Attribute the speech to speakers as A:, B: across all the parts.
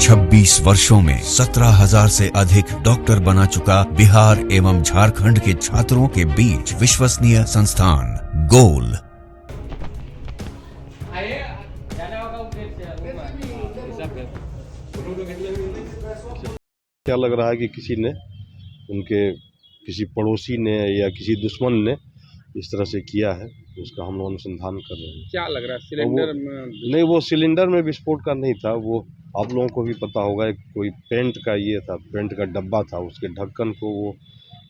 A: 26 वर्षों में 17,000 से अधिक डॉक्टर बना चुका बिहार एवं झारखंड के छात्रों के बीच विश्वसनीय संस्थान गोल।
B: क्या लग रहा है कि किसी ने उनके किसी पड़ोसी ने या किसी दुश्मन ने इस तरह से किया है, उसका हम लोग अनुसंधान कर रहे हैं।
C: क्या लग रहा है सिलेंडर में?
B: नहीं, वो सिलेंडर में विस्फोट का नहीं था, वो आप लोगों को भी पता होगा, कोई पेंट का ये था, पेंट का डब्बा था, उसके ढक्कन को वो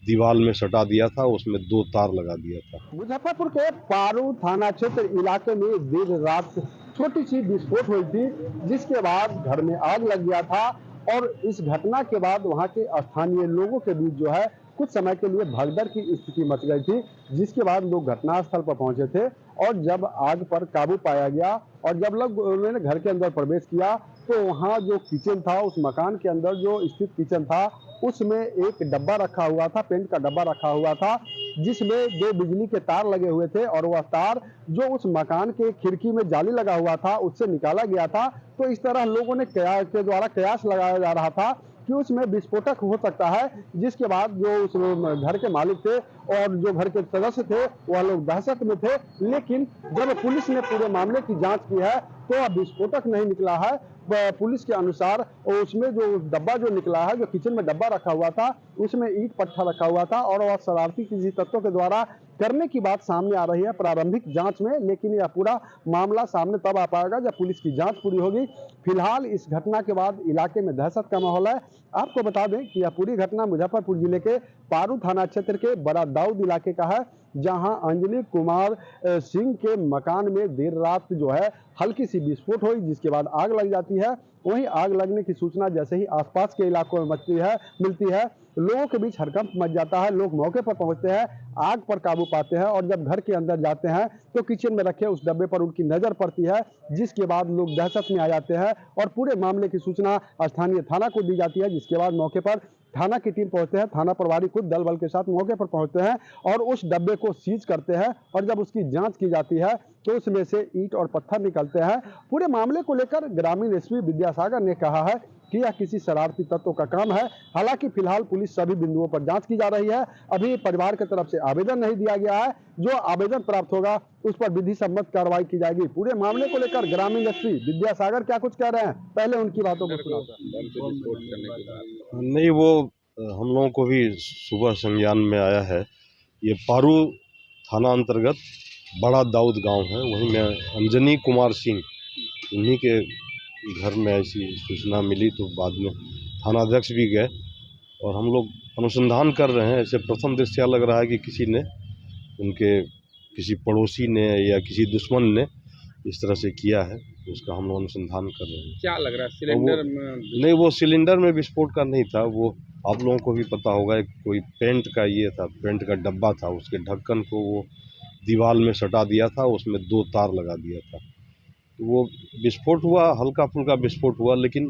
B: दीवार में सटा दिया था, उसमें 2 तार लगा दिया था।
D: मुजफ्फरपुर के पारू थाना क्षेत्र इलाके में देर रात छोटी सी विस्फोट हुई थी, जिसके बाद घर में आग लग गया था और इस घटना के बाद वहां के स्थानीय लोगों के बीच जो है कुछ समय के लिए भगदड़ की स्थिति मच गई थी, जिसके बाद लोग घटनास्थल पर पहुंचे थे और जब आग पर काबू पाया गया और जब लोग उन्होंने घर के अंदर प्रवेश किया तो वहां जो किचन था, उस मकान के अंदर जो स्थित किचन था, उसमें एक डब्बा रखा हुआ था, पेंट का डब्बा रखा हुआ था, जिसमें 2 बिजली के तार लगे हुए थे और वह तार जो उस मकान के खिड़की में जाली लगा हुआ था उससे निकाला गया था। तो इस तरह लोगों ने के द्वारा कयास लगाया जा रहा था कि उसमें विस्फोटक हो सकता है, जिसके बाद जो उस घर के मालिक थे और जो घर के सदस्य थे वह लोग दहशत में थे। लेकिन जब पुलिस ने पूरे मामले की जांच की है तो अब विस्फोटक नहीं निकला है। पुलिस के अनुसार उसमें जो डब्बा जो निकला है, जो किचन में डब्बा रखा हुआ था, उसमें ईंट पट्टा रखा हुआ था और वह शरारती किसी तत्वों के द्वारा करने की बात सामने आ रही है प्रारंभिक जांच में। लेकिन यह पूरा मामला सामने तब आ पाएगा जब पुलिस की जांच पूरी होगी। फिलहाल इस घटना के बाद इलाके में दहशत का माहौल है। आपको बता दें कि यह पूरी घटना मुजफ्फरपुर जिले के पारू थाना क्षेत्र के बड़ा दाऊद इलाके का है, जहां अंजनी कुमार सिंह के मकान में देर रात जो है हल्की सी विस्फोट हुई, जिसके बाद आग लग जाती है। वहीं आग लगने की सूचना जैसे ही आसपास के इलाकों में मिलती है, लोगों के बीच हड़कंप मच जाता है। लोग मौके पर पहुंचते हैं, आग पर काबू पाते हैं और जब घर के अंदर जाते हैं तो किचन में रखे उस डब्बे पर उनकी नजर पड़ती है, जिसके बाद लोग दहशत में आ जाते हैं और पूरे मामले की सूचना स्थानीय थाना को दी जाती है, जिसके बाद मौके पर थाना की टीम पहुंचते हैं। थाना प्रभारी खुद दल बल के साथ मौके पर पहुंचते हैं और उस डब्बे को सीज करते हैं और जब उसकी जांच की जाती है तो उसमें से ईंट और पत्थर निकलते हैं। पूरे मामले को लेकर ग्रामीण एसपी विद्यासागर ने कहा है कि यह किसी शरारती तत्वों का काम है। हालांकि फिलहाल पुलिस सभी बिंदुओं पर जांच की जा रही है। अभी परिवार की तरफ से आवेदन नहीं दिया गया है, जो आवेदन प्राप्त होगा उस पर विधि सम्मत कार्रवाई की जाएगी। पूरे मामले को लेकर ग्रामीण एसपी विद्यासागर क्या कुछ कह रहे हैं, पहले उनकी बातों को सुना।
B: नहीं, वो हम लोगों को भी सुबह संज्ञान में आया है। ये पारू थाना अंतर्गत बड़ा दाऊद गांव है, वहीं में अंजनी कुमार सिंह, उन्हीं के घर में ऐसी सूचना मिली तो बाद में थानाध्यक्ष भी गए और हम लोग अनुसंधान कर रहे हैं। ऐसे प्रथम दृष्टया लग रहा है कि किसी ने उनके किसी पड़ोसी ने या किसी दुश्मन ने इस तरह से किया है, उसका हम लोग अनुसंधान कर रहे हैं।
C: क्या लग रहा है सिलेंडर में?
B: नहीं, वो सिलेंडर में विस्फोट का नहीं था, वो आप लोगों को भी पता होगा, कोई पेंट का ये था, पेंट का डब्बा था, उसके ढक्कन को वो दीवार में सटा दिया था, उसमें 2 तार लगा दिया था। तो वो विस्फोट हुआ, हल्का फुल्का विस्फोट हुआ, लेकिन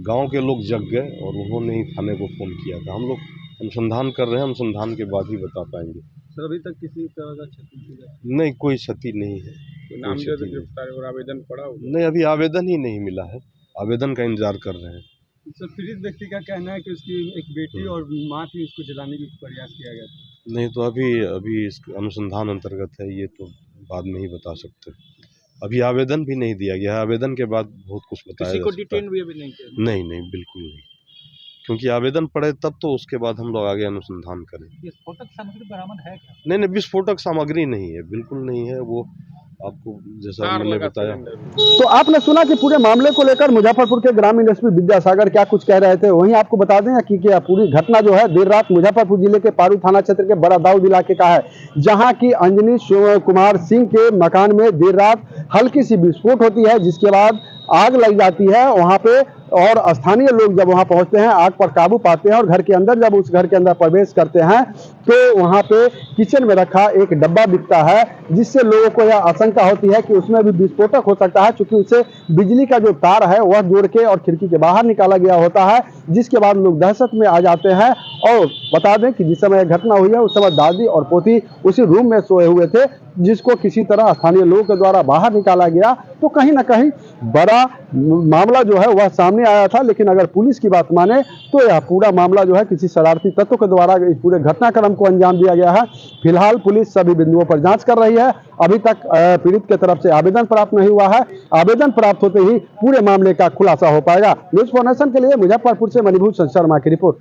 B: गांव के लोग जग गए और उन्होंने ही थाने को फ़ोन किया था। हम लोग अनुसंधान कर रहे हैं, अनुसंधान के बाद ही बता पाएंगे।
C: सर, अभी तक किसी तरह का क्षति
B: नहीं, कोई क्षति नहीं है।
C: नामजद गिरफ्तार और आवेदन पड़ा होगा?
B: नहीं, अभी आवेदन ही नहीं मिला है, आवेदन का इंतजार कर रहे हैं।
C: सर, पीड़ित व्यक्ति का कहना है कि उसकी एक बेटी और माँ थी, उसको जलाने की प्रयास किया गया था।
B: नहीं, तो अभी इस अनुसंधान अंतर्गत है, ये तो बाद में ही बता सकते। अभी आवेदन भी नहीं दिया गया है, आवेदन के बाद बहुत कुछ बताया
C: किसी को डिटेन भी अभी नहीं किया?
B: नहीं, बिल्कुल नहीं, क्योंकि आवेदन पड़े तब तो उसके बाद हम लोग आगे अनुसंधान करें।
C: विस्फोटक सामग्री बरामद है क्या?
B: नहीं, विस्फोटक सामग्री नहीं है, बिल्कुल नहीं है। वो आपको जैसा मैंने बताया।
D: तो आपने सुना कि पूरे मामले को लेकर मुजफ्फरपुर के ग्रामीण एसपी विद्यासागर क्या कुछ कह रहे थे। वहीं आपको बता दें कि पूरी घटना जो है देर रात मुजफ्फरपुर जिले के पारू थाना क्षेत्र के बड़ा दाऊद इलाके का है, जहां की अंजनी कुमार सिंह के मकान में देर रात हल्की सी विस्फोट होती है, जिसके बाद आग लग जाती है वहां पे और स्थानीय लोग जब वहां पहुंचते हैं, आग पर काबू पाते हैं और घर के अंदर जब उस घर के अंदर प्रवेश करते हैं तो वहां पे किचन में रखा एक डब्बा दिखता है, जिससे लोगों को यह आशंका होती है कि उसमें भी विस्फोटक हो सकता है, क्योंकि उससे बिजली का जो तार है वह जोड़ के और खिड़की के बाहर निकाला गया होता है, जिसके बाद लोग दहशत में आ जाते हैं। और बता दें कि जिस समय घटना हुई है उस समय दादी और पोती उसी रूम में सोए हुए थे, जिसको किसी तरह स्थानीय लोगों के द्वारा बाहर निकाला गया। तो कहीं ना कहीं बड़ा मामला जो है वह सामने आया था, लेकिन अगर पुलिस की बात माने तो यह पूरा मामला जो है किसी शरारती तत्व के द्वारा इस पूरे घटनाक्रम को अंजाम दिया गया है। फिलहाल पुलिस सभी बिंदुओं पर जांच कर रही है। अभी तक पीड़ित की तरफ से आवेदन प्राप्त नहीं हुआ है। आवेदन प्राप्त होते ही पूरे मामले का खुलासा हो पाएगा। न्यूज़ फॉर नेशन के लिए मुजफ्फरपुर से मणिभूषण शर्मा की रिपोर्ट।